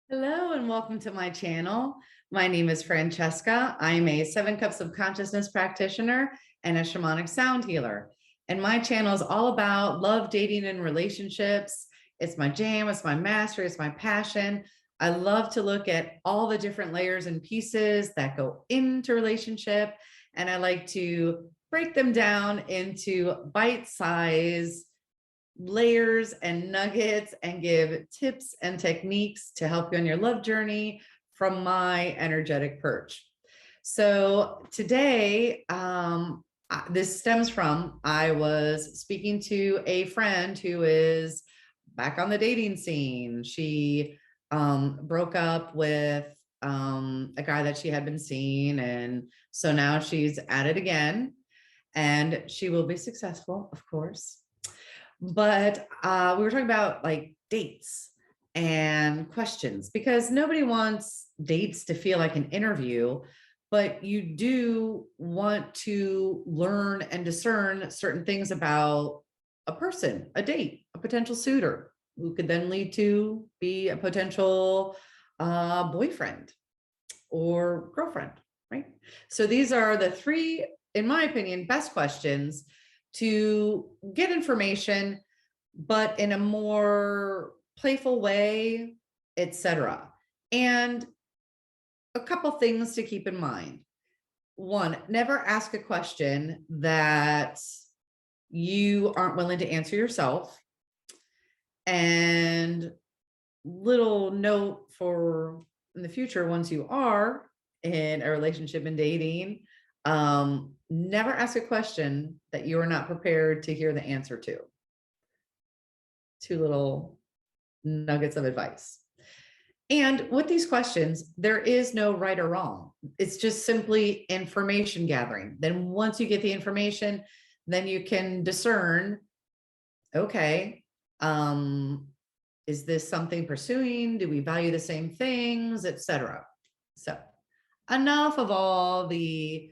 Hello and welcome to my channel. My name is Francesca. I'm a 7 Cups of Consciousness practitioner and a shamanic sound healer. And my channel is all about love, dating, and relationships. It's my jam, it's my mastery, it's my passion. I love to look at all the different layers and pieces that go into relationship. And I like to break them down into bite-sized layers and nuggets and give tips and techniques to help you on your love journey from my energetic perch. So today, this stems from I was speaking to a friend who is back on the dating scene. She broke up with a guy that she had been seeing, and so now she's at it again, and she will be successful, of course. But we were talking about like dates and questions, because nobody wants dates to feel like an interview, but you do want to learn and discern certain things about a person, a date, a potential suitor, who could then lead to be a potential boyfriend or girlfriend, right? So these are the three, in my opinion, best questions to get information, but in a more playful way, etc. And a couple things to keep in mind. One, never ask a question that you aren't willing to answer yourself. And little note for in the future, once you are in a relationship and dating, never ask a question that you are not prepared to hear the answer to. Two little nuggets of advice. And with these questions, there is no right or wrong. It's just simply information gathering. Then once you get the information, then you can discern, okay, is this something pursuing? Do we value the same things, etc. So enough of all the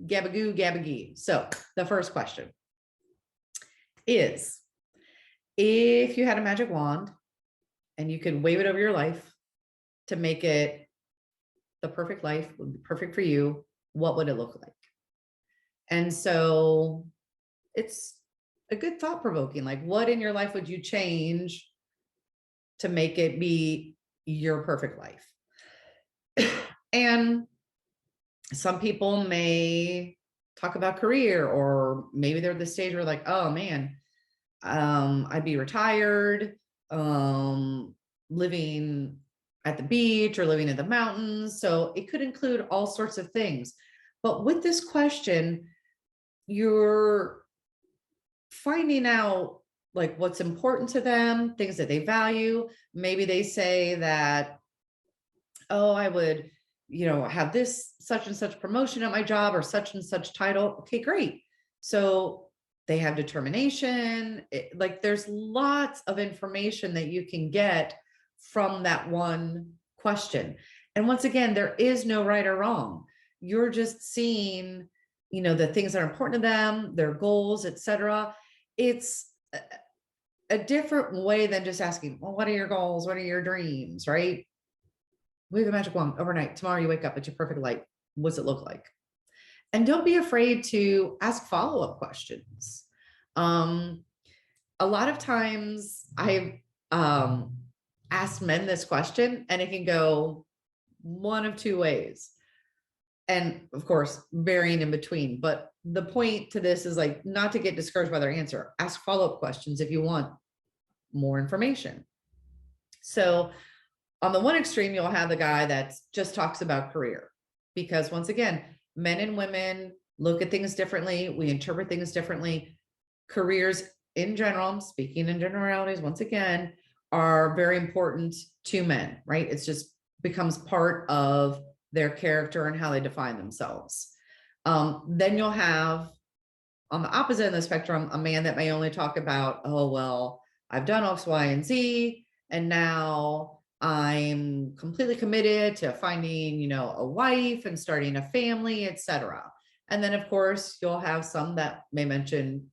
gabagoo gabagee. So the first question is, if you had a magic wand and you could wave it over your life to make it the perfect life, would be perfect for you, what would it look like? And so it's a good thought provoking, like what in your life would you change to make it be your perfect life? And some people may talk about career, or maybe they're at the stage where like, oh man, I'd be retired, living at the beach or living in the mountains. So it could include all sorts of things. But with this question, you're finding out like what's important to them, things that they value. Maybe they say that, oh, I would, have this such and such promotion at my job or such and such title. Okay, great. So they have determination. Like there's lots of information that you can get from that one question. And once again, there is no right or wrong. You're just seeing, the things that are important to them, their goals, etc. It's a different way than just asking, well, what are your goals? What are your dreams, right? Wave a magic wand overnight. Tomorrow you wake up, it's your perfect life. What's it look like? And don't be afraid to ask follow-up questions. A lot of times I've asked men this question, and it can go one of two ways. And of course, varying in between. But the point to this is like not to get discouraged by their answer. Ask follow-up questions if you want more information. So on the one extreme, you'll have the guy that just talks about career, because once again, men and women look at things differently. We interpret things differently. Careers in general, I'm speaking in generalities, once again, are very important to men, right? It's just becomes part of their character and how they define themselves. Then you'll have on the opposite end of the spectrum, a man that may only talk about, oh, well, I've done X, Y, and Z, and now I'm completely committed to finding, a wife and starting a family, etc. And then of course, you'll have some that may mention,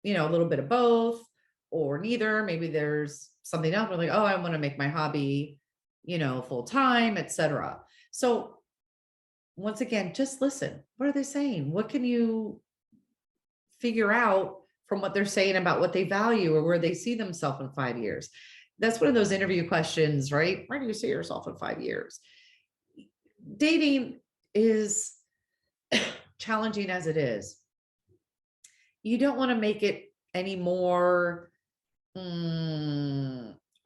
a little bit of both or neither. Maybe there's something else where like, oh, I want to make my hobby, full time, etc. So once again, just listen. What are they saying? What can you figure out from what they're saying about what they value or where they see themselves in 5 years? That's one of those interview questions, right? Where do you see yourself in 5 years? Dating is challenging as it is. You don't want to make it any more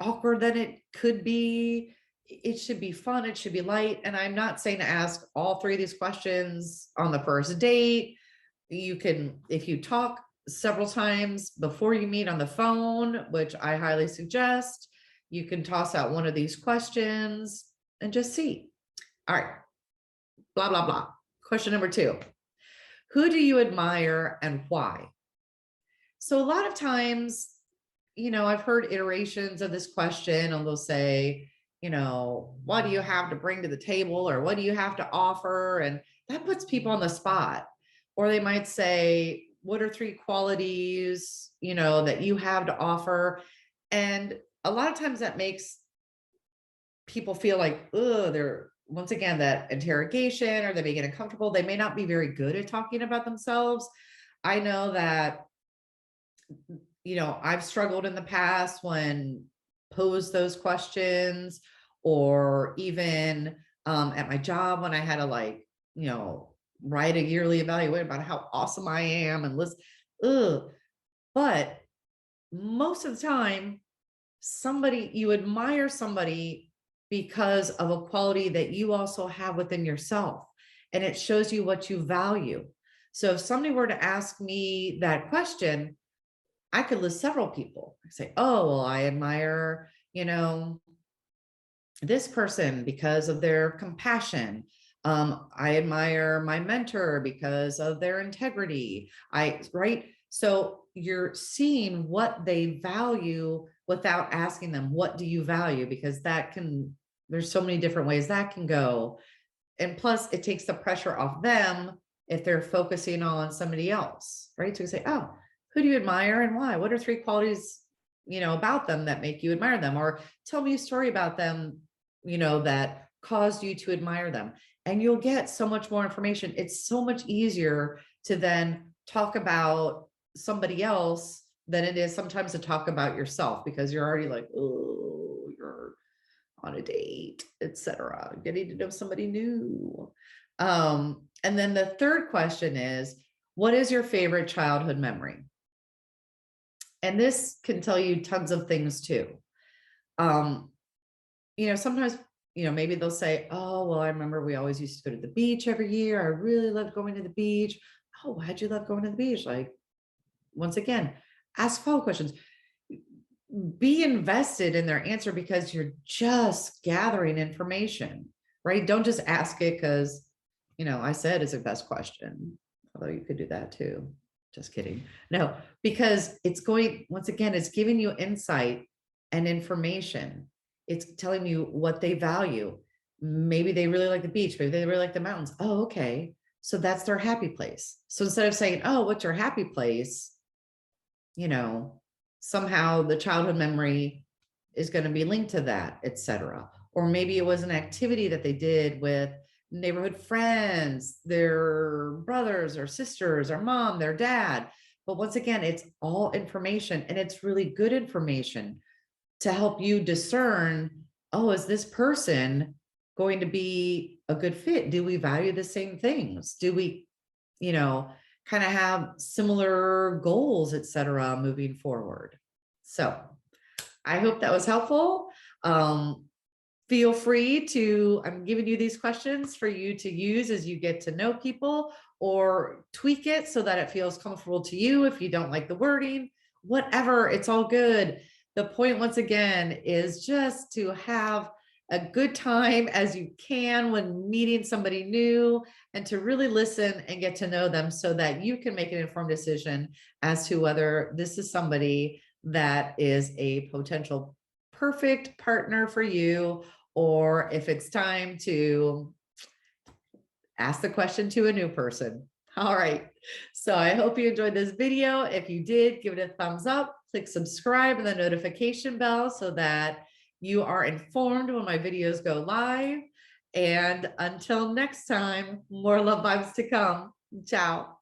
awkward than it could be. It should be fun. It should be light. And I'm not saying to ask all three of these questions on the first date. You can, if you talk several times before you meet on the phone, which I highly suggest, you can toss out one of these questions and just see. All right, blah, blah, blah. Question number 2. Who do you admire and why? So a lot of times, I've heard iterations of this question, and they'll say, what do you have to bring to the table, or what do you have to offer? And that puts people on the spot. Or they might say, what are 3 qualities, that you have to offer? And a lot of times that makes people feel like, oh, they're, once again, that interrogation, or they may get uncomfortable. They may not be very good at talking about themselves. I know that, I've struggled in the past when posed those questions, or even at my job when I had to write a yearly evaluation about how awesome I am and list. But most of the time, you admire somebody because of a quality that you also have within yourself, and it shows you what you value. So if somebody were to ask me that question, I could list several people. I say, oh, well, I admire, this person because of their compassion. I admire my mentor because of their integrity. Right? So you're seeing what they value without asking them, what do you value? Because there's so many different ways that can go. And plus it takes the pressure off them if they're focusing on somebody else, right? So you say, oh, who do you admire and why? What are 3 qualities, about them that make you admire them? Or tell me a story about them, that caused you to admire them. And you'll get so much more information. It's so much easier to then talk about somebody else than it is sometimes to talk about yourself, because you're already like, oh, you're on a date, etc., getting to know somebody new. And then the third question is, what is your favorite childhood memory? And this can tell you tons of things too. Sometimes, maybe they'll say, oh, well, I remember we always used to go to the beach every year. I really loved going to the beach. Oh, why'd you love going to the beach? Like, once again, ask follow-up questions. Be invested in their answer, because you're just gathering information, right? Don't just ask it because, I said it's the best question, although you could do that too. Just kidding. No, because once again, it's giving you insight and information. It's telling you what they value. Maybe they really like the beach. Maybe they really like the mountains. Oh, okay. So that's their happy place. So instead of saying, oh, what's your happy place? Somehow the childhood memory is going to be linked to that, etc. Or maybe it was an activity that they did with neighborhood friends, their brothers or sisters or mom, their dad. But once again, it's all information, and it's really good information to help you discern, oh, is this person going to be a good fit? Do we value the same things? Do we, kind of have similar goals, etc., moving forward? So I hope that was helpful. Feel free to, I'm giving you these questions for you to use as you get to know people, or tweak it so that it feels comfortable to you. If you don't like the wording, whatever, it's all good. The point, once again, is just to have a good time as you can when meeting somebody new, and to really listen and get to know them so that you can make an informed decision as to whether this is somebody that is a potential perfect partner for you, or if it's time to ask the question to a new person. All right. So I hope you enjoyed this video. If you did, give it a thumbs up, click subscribe and the notification bell so that You are informed when my videos go live. And until next time, more love vibes to come. Ciao.